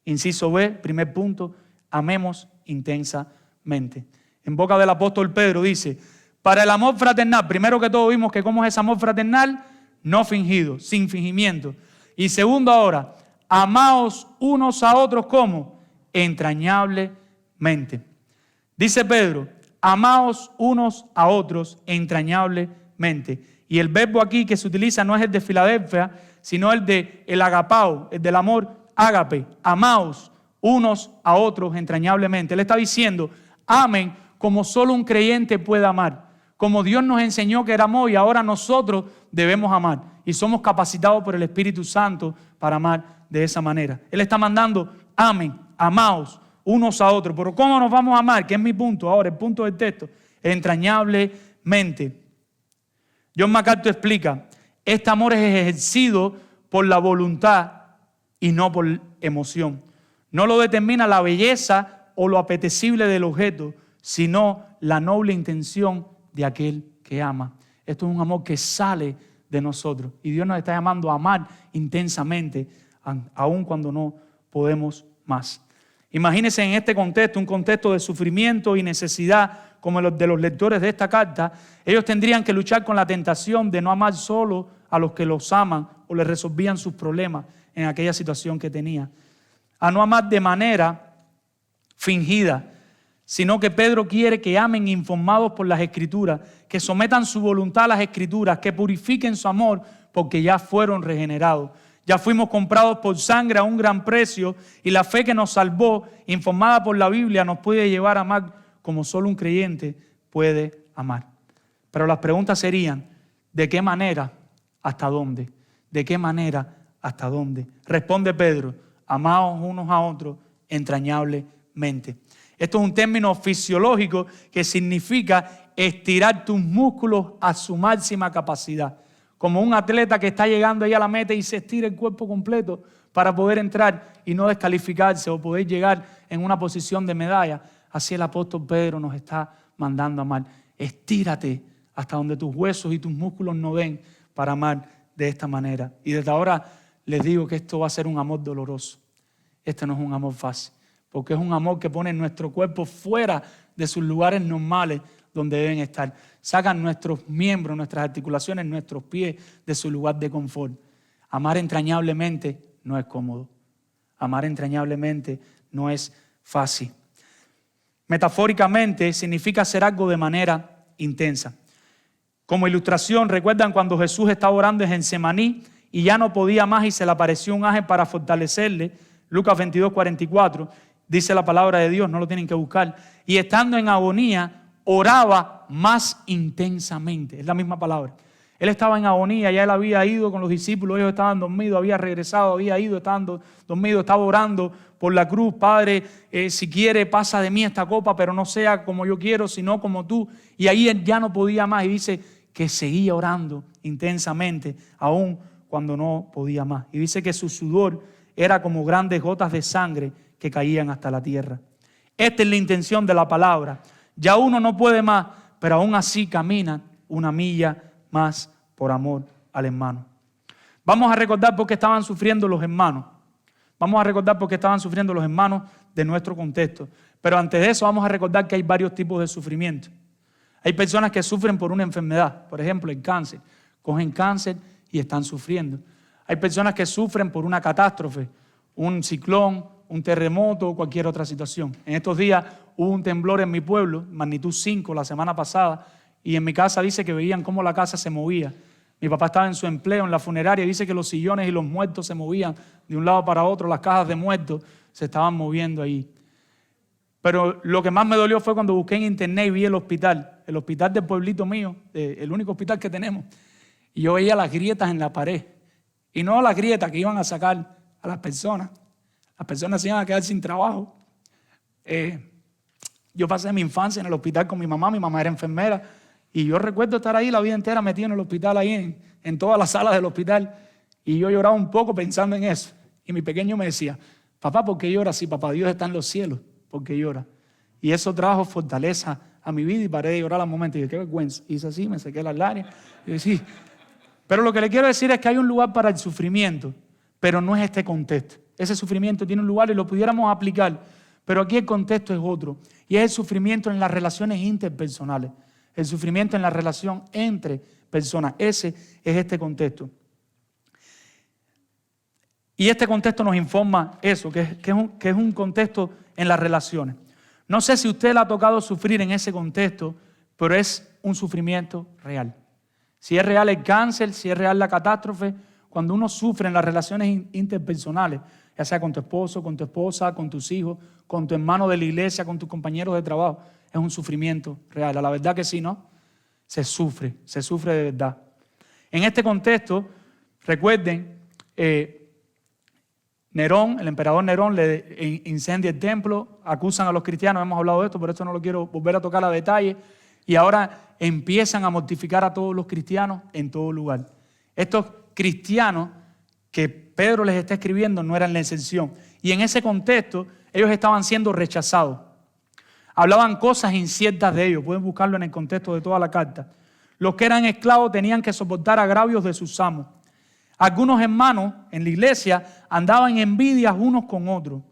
Inciso B, primer punto, amemos intensamente. En boca del apóstol Pedro dice, para el amor fraternal, primero que todo vimos que cómo es ese amor fraternal, no fingido, sin fingimiento. Y segundo ahora, amaos unos a otros como entrañablemente. Dice Pedro, amaos unos a otros entrañablemente. Y el verbo aquí que se utiliza no es el de Filadelfia, sino el de el agapao, el del amor ágape. Amaos unos a otros entrañablemente. Él está diciendo, amen como solo un creyente puede amar. Como Dios nos enseñó que éramos y ahora nosotros debemos amar. Y somos capacitados por el Espíritu Santo para amar de esa manera. Él está mandando, amen, amaos unos a otros. Pero ¿cómo nos vamos a amar? Que es mi punto ahora, el punto del texto. Entrañablemente. John MacArthur explica, este amor es ejercido por la voluntad y no por emoción. No lo determina la belleza o lo apetecible del objeto, sino la noble intención de aquel que ama. Esto es un amor que sale de nosotros. Y Dios nos está llamando a amar intensamente, aun cuando no podemos más. Imagínense en este contexto, un contexto de sufrimiento y necesidad, como los de los lectores de esta carta, ellos tendrían que luchar con la tentación de no amar solo a los que los aman o les resolvían sus problemas en aquella situación que tenía. A no amar de manera fingida, sino que Pedro quiere que amen informados por las Escrituras, que sometan su voluntad a las Escrituras, que purifiquen su amor porque ya fueron regenerados. Ya fuimos comprados por sangre a un gran precio y la fe que nos salvó, informada por la Biblia, nos puede llevar a amar como solo un creyente puede amar. Pero las preguntas serían, ¿de qué manera? ¿Hasta dónde? ¿De qué manera? ¿Hasta dónde? Responde Pedro, amaos unos a otros entrañablemente. Esto es un término fisiológico que significa estirar tus músculos a su máxima capacidad. Como un atleta que está llegando ahí a la meta y se estira el cuerpo completo para poder entrar y no descalificarse o poder llegar en una posición de medalla. Así el apóstol Pedro nos está mandando a amar. Estírate hasta donde tus huesos y tus músculos no den para amar de esta manera. Y desde ahora les digo que esto va a ser un amor doloroso. Este no es un amor fácil, porque es un amor que pone nuestro cuerpo fuera de sus lugares normales donde deben estar. Sacan nuestros miembros, nuestras articulaciones, nuestros pies de su lugar de confort. Amar entrañablemente no es cómodo. Amar entrañablemente no es fácil. Metafóricamente significa hacer algo de manera intensa. Como ilustración, ¿recuerdan cuando Jesús estaba orando en Getsemaní y ya no podía más y se le apareció un ángel para fortalecerle? Lucas 22:44, dice la palabra de Dios, no lo tienen que buscar. Y estando en agonía, oraba más intensamente. Es la misma palabra. Él estaba en agonía, ya él había ido con los discípulos, ellos estaban dormidos, había regresado, había ido, estaban dormidos, estaba orando por la cruz. Padre, si quiere pasa de mí esta copa, pero no sea como yo quiero, sino como tú. Y ahí él ya no podía más y dice que seguía orando intensamente, aún cuando no podía más. Y dice que su sudor era como grandes gotas de sangre que caían hasta la tierra. Esta es la intención de la palabra. Ya uno no puede más, pero aún así camina una milla más por amor al hermano. Vamos a recordar por qué estaban sufriendo los hermanos. Vamos a recordar por qué estaban sufriendo los hermanos de nuestro contexto. Pero antes de eso vamos a recordar que hay varios tipos de sufrimiento. Hay personas que sufren por una enfermedad, por ejemplo el cáncer. Cogen cáncer y están sufriendo. Hay personas que sufren por una catástrofe, un ciclón, un terremoto o cualquier otra situación. En estos días hubo un temblor en mi pueblo, magnitud 5 la semana pasada, y en mi casa dice que veían cómo la casa se movía. Mi papá estaba en su empleo en la funeraria y dice que los sillones y los muertos se movían de un lado para otro, las cajas de muertos se estaban moviendo ahí. Pero lo que más me dolió fue cuando busqué en internet y vi el hospital del pueblito mío, el único hospital que tenemos, y yo veía las grietas en la pared. Y no las grietas que iban a sacar a las personas. Las personas se iban a quedar sin trabajo. Yo pasé mi infancia en el hospital con mi mamá era enfermera, y yo recuerdo estar ahí la vida entera metido en el hospital, ahí en todas las salas del hospital, y yo lloraba un poco pensando en eso. Y mi pequeño me decía, papá, ¿por qué lloras? Sí, papá, Dios está en los cielos, ¿por qué lloras? Y eso trajo fortaleza a mi vida y paré de llorar al momento. Y dije, qué vergüenza. Y hice así, me sequé las lágrimas. Y dije, sí. Pero lo que le quiero decir es que hay un lugar para el sufrimiento, pero no es este contexto. Ese sufrimiento tiene un lugar y lo pudiéramos aplicar, pero aquí el contexto es otro. Y es el sufrimiento en las relaciones interpersonales. El sufrimiento en la relación entre personas. Ese es este contexto. Y este contexto nos informa eso, que es un contexto en las relaciones. No sé si usted le ha tocado sufrir en ese contexto, pero es un sufrimiento real. Si es real el cáncer, si es real la catástrofe, cuando uno sufre en las relaciones interpersonales, ya sea con tu esposo, con tu esposa, con tus hijos, con tu hermano de la iglesia, con tus compañeros de trabajo, es un sufrimiento real. A la verdad que sí, ¿no? Se sufre de verdad. En este contexto, recuerden, Nerón, el emperador Nerón, le incendia el templo, acusan a los cristianos, hemos hablado de esto, por eso no lo quiero volver a tocar a detalle, y ahora empiezan a mortificar a todos los cristianos en todo lugar. Estos cristianos que Pedro les está escribiendo no eran la excepción, y en ese contexto ellos estaban siendo rechazados. Hablaban cosas inciertas de ellos, pueden buscarlo en el contexto de toda la carta. Los que eran esclavos tenían que soportar agravios de sus amos. Algunos hermanos en la iglesia andaban en envidias unos con otros.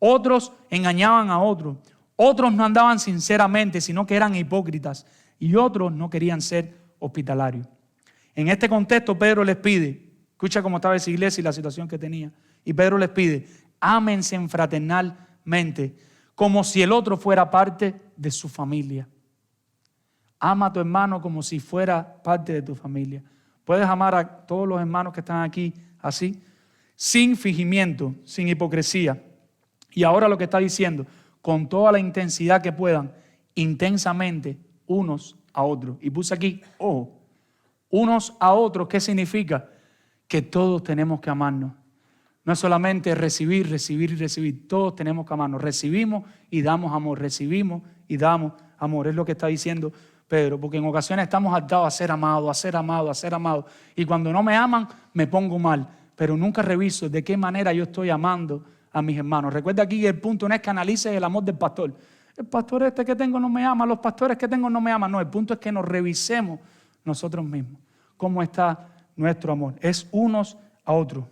Otros engañaban a otros. Otros no andaban sinceramente, sino que eran hipócritas. Y otros no querían ser hospitalarios. En este contexto Pedro les pide, escucha cómo estaba esa iglesia y la situación que tenía. Y Pedro les pide, ámense fraternalmente, como si el otro fuera parte de su familia. Ama a tu hermano como si fuera parte de tu familia. Puedes amar a todos los hermanos que están aquí así, sin fingimiento, sin hipocresía. Y ahora lo que está diciendo, con toda la intensidad que puedan, intensamente, unos a otros. Y puse aquí, ojo, unos a otros, ¿qué significa? Que todos tenemos que amarnos. No es solamente recibir, todos tenemos que amarnos. Recibimos y damos amor, recibimos y damos amor. Es lo que está diciendo Pedro, porque en ocasiones estamos hartados a ser amados. Y cuando no me aman, me pongo mal. Pero nunca reviso de qué manera yo estoy amando a mis hermanos. Recuerda aquí que el punto no es que analices el amor del pastor. El pastor este que tengo no me ama, los pastores que tengo no me aman. No, el punto es que nos revisemos nosotros mismos. ¿Cómo está nuestro amor? Es unos a otros.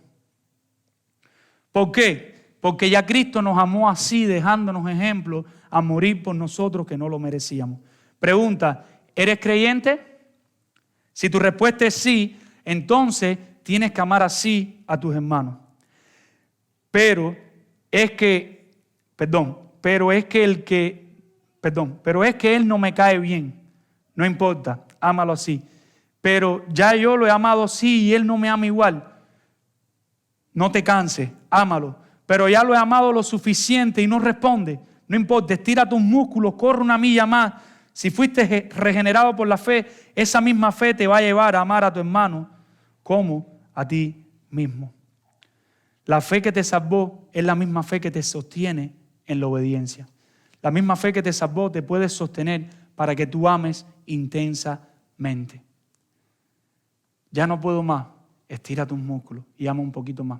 ¿Por qué? Porque ya Cristo nos amó así, dejándonos ejemplos a morir por nosotros que no lo merecíamos. Pregunta, ¿eres creyente? Si tu respuesta es sí, entonces tienes que amar así a tus hermanos. Pero es que él no me cae bien. No importa, ámalo así. Pero ya yo lo he amado así y él no me ama igual. No te canses, ámalo. Pero ya lo he amado lo suficiente y no responde. No importa, estira tus músculos, corre una milla más. Si fuiste regenerado por la fe, esa misma fe te va a llevar a amar a tu hermano como a ti mismo. La fe que te salvó es la misma fe que te sostiene en la obediencia. La misma fe que te salvó te puede sostener para que tú ames intensamente. Ya no puedo más, estira tus músculos y ama un poquito más.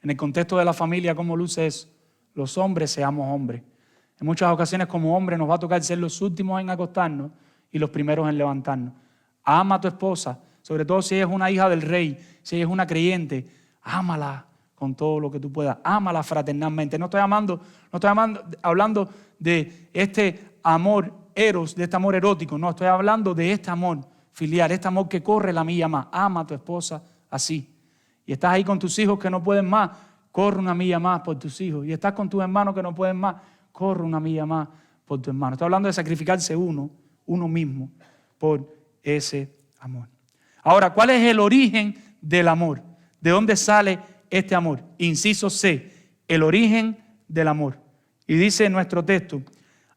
En el contexto de la familia, ¿cómo luce eso? Los hombres seamos hombres. En muchas ocasiones como hombres nos va a tocar ser los últimos en acostarnos y los primeros en levantarnos. Ama a tu esposa, sobre todo si ella es una hija del rey, si ella es una creyente, ámala con todo lo que tú puedas. Ámala fraternalmente. No estoy hablando de este amor eros, de este amor erótico. No, estoy hablando de este amor filial, este amor que corre la milla más. Ama a tu esposa así. Y estás ahí con tus hijos que no pueden más, corre una milla más por tus hijos. Y estás con tus hermanos que no pueden más, corre una milla más por tu hermano. Está hablando de sacrificarse uno mismo, por ese amor. Ahora, ¿cuál es el origen del amor? ¿De dónde sale este amor? Inciso C, el origen del amor. Y dice en nuestro texto,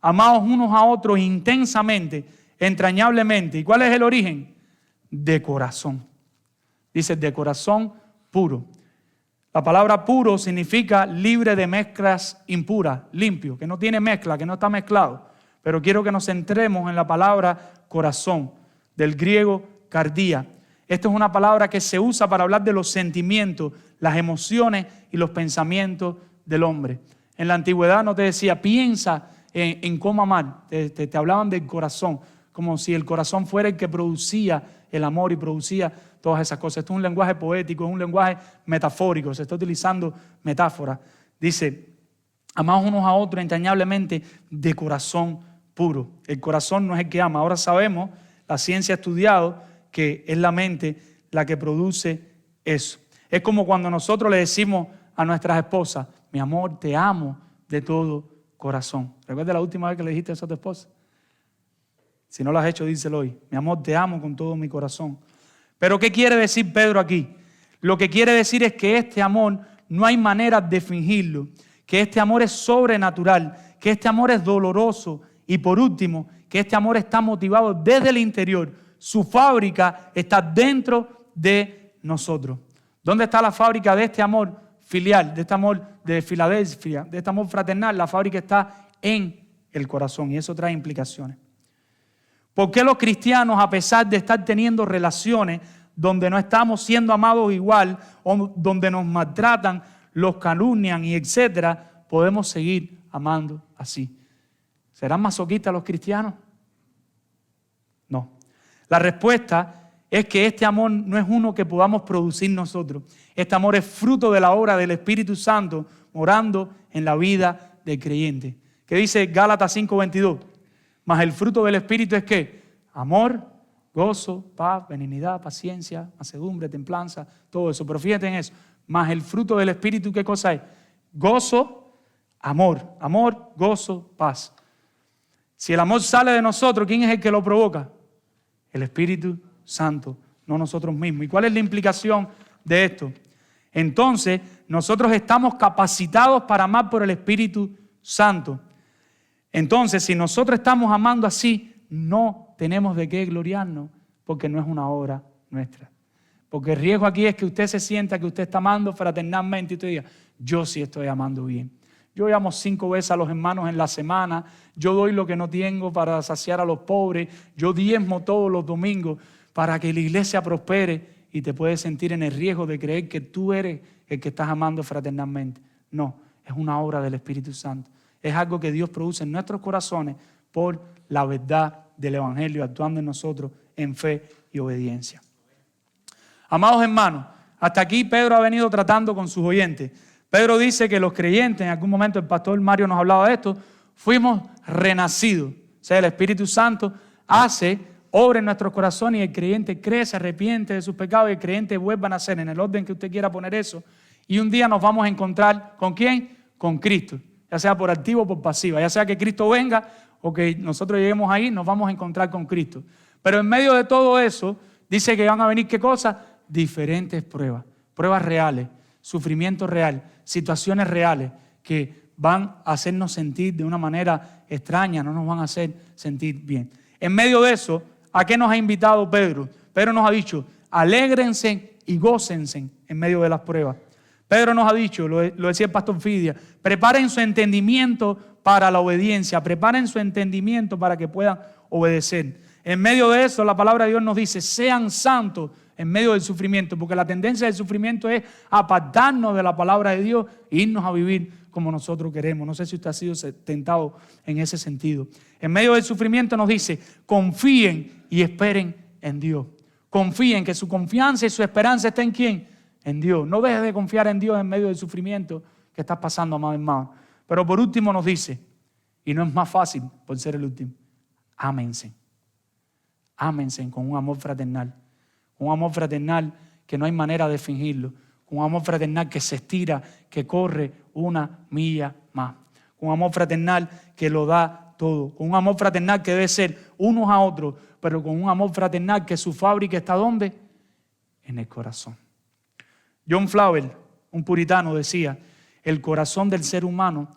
amaos unos a otros intensamente, entrañablemente. ¿Y cuál es el origen? De corazón. Dice, de corazón puro. La palabra puro significa libre de mezclas impuras, limpio, que no tiene mezcla, que no está mezclado. Pero quiero que nos centremos en la palabra corazón, del griego cardía. Esta es una palabra que se usa para hablar de los sentimientos, las emociones y los pensamientos del hombre. En la antigüedad no te decía, piensa en cómo amar. Te hablaban del corazón, como si el corazón fuera el que producía el amor y producía todas esas cosas. Esto es un lenguaje poético, es un lenguaje metafórico, se está utilizando metáfora. Dice, amaos unos a otros entrañablemente de corazón puro. El corazón no es el que ama. Ahora sabemos, la ciencia ha estudiado que es la mente la que produce eso. Es como cuando nosotros le decimos a nuestras esposas, mi amor, te amo de todo corazón. ¿Recuerda la última vez que le dijiste eso a tu esposa? Si no lo has hecho, díselo hoy. Mi amor, te amo con todo mi corazón. Pero ¿qué quiere decir Pedro aquí? Lo que quiere decir es que este amor no hay manera de fingirlo, que este amor es sobrenatural, que este amor es doloroso y por último, que este amor está motivado desde el interior. Su fábrica está dentro de nosotros. ¿Dónde está la fábrica de este amor filial, de este amor de Filadelfia, de este amor fraternal? La fábrica está en el corazón y eso trae implicaciones. ¿Por qué los cristianos, a pesar de estar teniendo relaciones donde no estamos siendo amados igual, o donde nos maltratan, los calumnian y etcétera, podemos seguir amando así? ¿Serán masoquistas los cristianos? No. La respuesta es que este amor no es uno que podamos producir nosotros. Este amor es fruto de la obra del Espíritu Santo morando en la vida del creyente. ¿Qué dice Gálatas 5:22? Mas el fruto del Espíritu es ¿qué? Amor, gozo, paz, benignidad, paciencia, mansedumbre, templanza, todo eso. Pero fíjate en eso. Mas el fruto del Espíritu, ¿qué cosa es? Gozo, amor, gozo, paz. Si el amor sale de nosotros, ¿quién es el que lo provoca? El Espíritu Santo, no nosotros mismos. ¿Y cuál es la implicación de esto? Entonces, nosotros estamos capacitados para amar por el Espíritu Santo. Entonces, si nosotros estamos amando así, no tenemos de qué gloriarnos, porque no es una obra nuestra. Porque el riesgo aquí es que usted se sienta que usted está amando fraternalmente y usted diga, yo sí estoy amando bien. Yo llamo 5 veces a los hermanos en la semana, yo doy lo que no tengo para saciar a los pobres, yo diezmo todos los domingos para que la iglesia prospere y te puedes sentir en el riesgo de creer que tú eres el que estás amando fraternalmente. No, es una obra del Espíritu Santo. Es algo que Dios produce en nuestros corazones por la verdad del Evangelio, actuando en nosotros en fe y obediencia. Amados hermanos, hasta aquí Pedro ha venido tratando con sus oyentes. Pedro dice que los creyentes, en algún momento el pastor Mario nos hablaba de esto, fuimos renacidos. O sea, el Espíritu Santo hace obra en nuestros corazones y el creyente cree, se arrepiente de sus pecados y el creyente vuelve a nacer en el orden que usted quiera poner eso. Y un día nos vamos a encontrar ¿con quién? Con Cristo. Ya sea por activa o por pasiva, ya sea que Cristo venga o que nosotros lleguemos ahí, nos vamos a encontrar con Cristo. Pero en medio de todo eso, dice que van a venir ¿qué cosas? Diferentes pruebas, pruebas reales, sufrimiento real, situaciones reales que van a hacernos sentir de una manera extraña, no nos van a hacer sentir bien. En medio de eso, ¿a qué nos ha invitado Pedro? Pedro nos ha dicho, alégrense y gócense en medio de las pruebas. Pedro nos ha dicho, lo decía el pastor Fidia, preparen su entendimiento para la obediencia, preparen su entendimiento para que puedan obedecer. En medio de eso, la palabra de Dios nos dice, sean santos en medio del sufrimiento, porque la tendencia del sufrimiento es apartarnos de la palabra de Dios e irnos a vivir como nosotros queremos. No sé si usted ha sido tentado en ese sentido. En medio del sufrimiento nos dice, confíen y esperen en Dios. Confíen, que su confianza y su esperanza está en ¿quién? En Dios. No dejes de confiar en Dios en medio del sufrimiento que estás pasando, amado hermano. Pero por último nos dice, y no es más fácil por ser el último, ámense. Ámense con un amor fraternal. Un amor fraternal que no hay manera de fingirlo. Un amor fraternal que se estira, que corre una milla más. Un amor fraternal que lo da todo. Con un amor fraternal que debe ser unos a otros, pero con un amor fraternal que su fábrica está ¿dónde? En el corazón. John Flower, un puritano, decía, el corazón del ser humano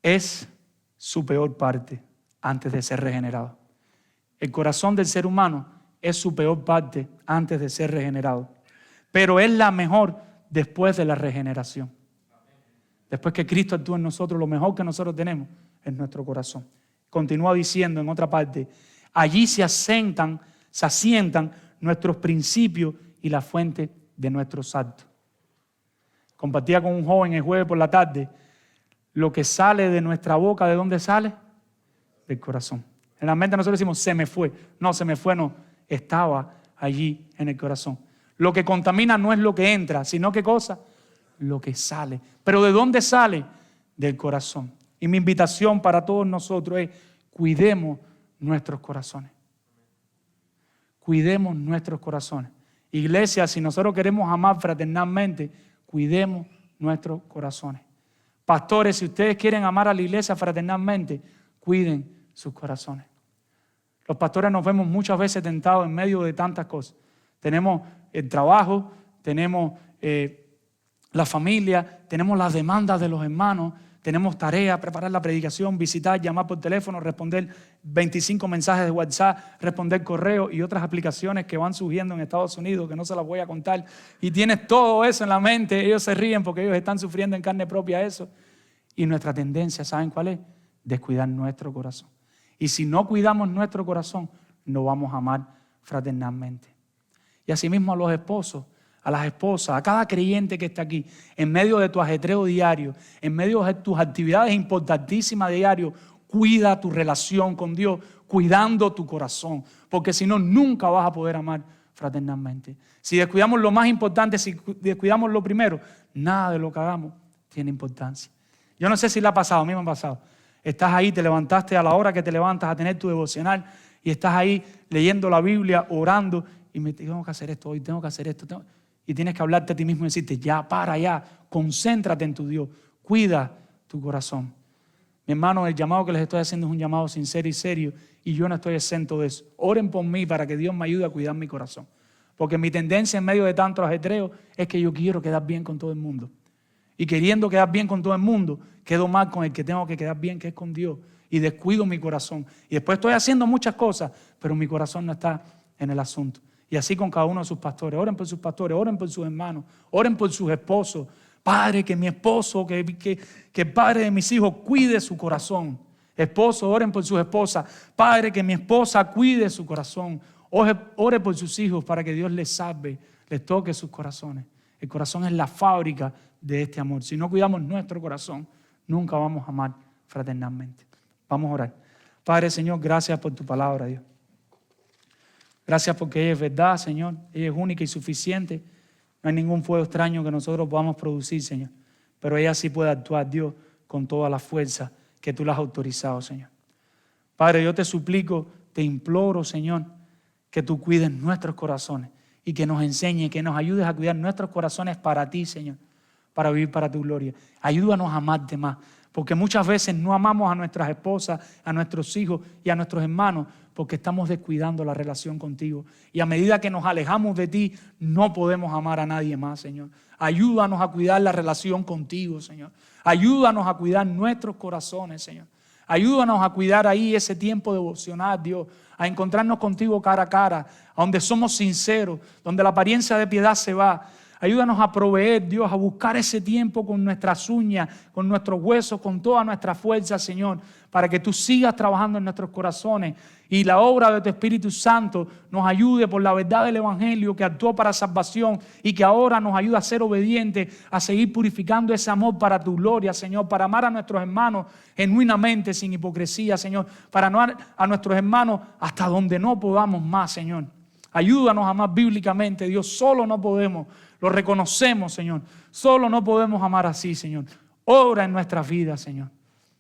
es su peor parte antes de ser regenerado. El corazón del ser humano es su peor parte antes de ser regenerado. Pero es la mejor después de la regeneración. Después que Cristo actúa en nosotros, lo mejor que nosotros tenemos es nuestro corazón. Continúa diciendo en otra parte, allí se asientan nuestros principios y la fuente de nuestros actos. Compartía con un joven el jueves por la tarde, lo que sale de nuestra boca, ¿de dónde sale? Del corazón. En la mente nosotros decimos, se me fue. No, se me fue, no. Estaba allí en el corazón. Lo que contamina no es lo que entra, sino ¿qué cosa? Lo que sale. ¿Pero de dónde sale? Del corazón. Y mi invitación para todos nosotros es, cuidemos nuestros corazones. Cuidemos nuestros corazones. Iglesia, si nosotros queremos amar fraternalmente, cuidemos nuestros corazones. Pastores, si ustedes quieren amar a la iglesia fraternalmente, cuiden sus corazones. Los pastores nos vemos muchas veces tentados en medio de tantas cosas. Tenemos el trabajo, tenemos la familia, tenemos las demandas de los hermanos, tenemos tareas, preparar la predicación, visitar, llamar por teléfono, responder 25 mensajes de WhatsApp, responder correo y otras aplicaciones que van surgiendo en Estados Unidos que no se las voy a contar. Y tienes todo eso en la mente, ellos se ríen porque ellos están sufriendo en carne propia eso. Y nuestra tendencia, ¿saben cuál es? Descuidar nuestro corazón. Y si no cuidamos nuestro corazón, no vamos a amar fraternalmente. Y asimismo a los esposos, a las esposas, a cada creyente que está aquí, en medio de tu ajetreo diario, en medio de tus actividades importantísimas diario, cuida tu relación con Dios, cuidando tu corazón, porque si no, nunca vas a poder amar fraternalmente. Si descuidamos lo más importante, si descuidamos lo primero, nada de lo que hagamos tiene importancia. Yo no sé si le ha pasado, a mí me ha pasado. Estás ahí, te levantaste a la hora que te levantas a tener tu devocional y estás ahí leyendo la Biblia, orando y me tengo que hacer esto hoy, tengo que hacer esto. Y tienes que hablarte a ti mismo y decirte, ya, para, ya, concéntrate en tu Dios, cuida tu corazón. Mi hermano, el llamado que les estoy haciendo es un llamado sincero y serio y yo no estoy exento de eso. Oren por mí para que Dios me ayude a cuidar mi corazón. Porque mi tendencia en medio de tanto ajetreo es que yo quiero quedar bien con todo el mundo. Y queriendo quedar bien con todo el mundo, quedo mal con el que tengo que quedar bien, que es con Dios. Y descuido mi corazón. Y después estoy haciendo muchas cosas, pero mi corazón no está en el asunto. Y así con cada uno de sus pastores. Oren por sus pastores, oren por sus hermanos, oren por sus esposos. Padre, que mi esposo, que el padre de mis hijos cuide su corazón. Esposo, oren por sus esposas. Padre, que mi esposa cuide su corazón. Ore por sus hijos para que Dios les salve, les toque sus corazones. El corazón es la fábrica de este amor. Si no cuidamos nuestro corazón, nunca vamos a amar fraternalmente. Vamos a orar. Padre, Señor, gracias por tu palabra, Dios. Gracias porque ella es verdad, Señor. Ella es única y suficiente. No hay ningún fuego extraño que nosotros podamos producir, Señor. Pero ella sí puede actuar, Dios, con toda la fuerza que tú le has autorizado, Señor. Padre, yo te suplico, te imploro, Señor, que tú cuides nuestros corazones y que nos enseñes, que nos ayudes a cuidar nuestros corazones para ti, Señor, para vivir para tu gloria. Ayúdanos a amarte más, porque muchas veces no amamos a nuestras esposas, a nuestros hijos y a nuestros hermanos, porque estamos descuidando la relación contigo. Y a medida que nos alejamos de ti, no podemos amar a nadie más, Señor. Ayúdanos a cuidar la relación contigo, Señor. Ayúdanos a cuidar nuestros corazones, Señor. Ayúdanos a cuidar ahí ese tiempo devocional, Dios, a encontrarnos contigo cara a cara, a donde somos sinceros, donde la apariencia de piedad se va. Ayúdanos a proveer, Dios, a buscar ese tiempo con nuestras uñas, con nuestros huesos, con toda nuestra fuerza, Señor, para que tú sigas trabajando en nuestros corazones y la obra de tu Espíritu Santo nos ayude por la verdad del Evangelio que actuó para salvación y que ahora nos ayuda a ser obedientes, a seguir purificando ese amor para tu gloria, Señor, para amar a nuestros hermanos genuinamente, sin hipocresía, Señor, para amar a nuestros hermanos hasta donde no podamos más, Señor. Ayúdanos a amar bíblicamente, Dios, solo no podemos. Lo reconocemos, Señor. Solo no podemos amar así, Señor. Obra en nuestras vidas, Señor.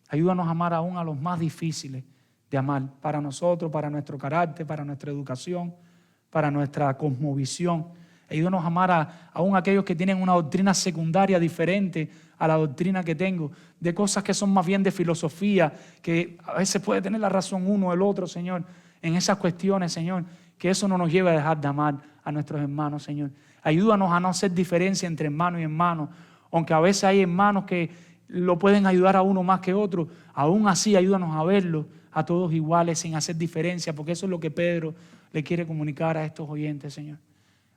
Ayúdanos a amar aún a los más difíciles de amar. Para nosotros, para nuestro carácter, para nuestra educación, para nuestra cosmovisión. Ayúdanos a amar aún a aquellos que tienen una doctrina secundaria diferente a la doctrina que tengo, de cosas que son más bien de filosofía, que a veces puede tener la razón uno o el otro, Señor, en esas cuestiones, Señor, que eso no nos lleve a dejar de amar a nuestros hermanos, Señor. Ayúdanos a no hacer diferencia entre hermano y hermano, aunque a veces hay hermanos que lo pueden ayudar a uno más que otro, aún así ayúdanos a verlos a todos iguales sin hacer diferencia, porque eso es lo que Pedro le quiere comunicar a estos oyentes, Señor.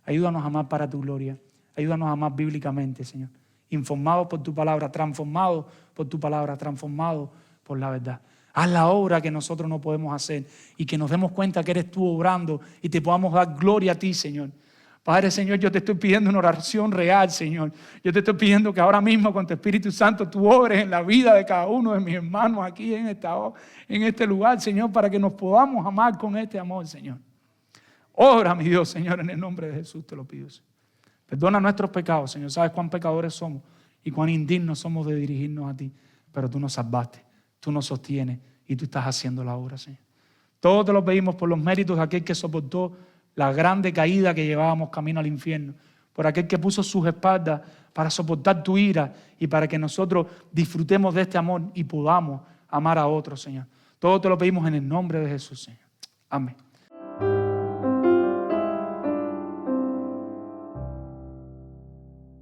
Ayúdanos a amar para tu gloria, ayúdanos a amar bíblicamente, Señor, informados por tu palabra, transformados por tu palabra, transformados por la verdad. Haz la obra que nosotros no podemos hacer y que nos demos cuenta que eres tú obrando y te podamos dar gloria a ti, Señor. Padre, Señor, yo te estoy pidiendo una oración real, Señor. Yo te estoy pidiendo que ahora mismo con tu Espíritu Santo tú obres en la vida de cada uno de mis hermanos aquí en este lugar, Señor, para que nos podamos amar con este amor, Señor. Obra, mi Dios, Señor, en el nombre de Jesús te lo pido, Señor. Perdona nuestros pecados, Señor. Sabes cuán pecadores somos y cuán indignos somos de dirigirnos a ti. Pero tú nos salvaste, tú nos sostienes y tú estás haciendo la obra, Señor. Todos te lo pedimos por los méritos de aquel que soportó la grande caída que llevábamos camino al infierno, por aquel que puso sus espaldas para soportar tu ira y para que nosotros disfrutemos de este amor y podamos amar a otros, Señor. Todo te lo pedimos en el nombre de Jesús, Señor. Amén.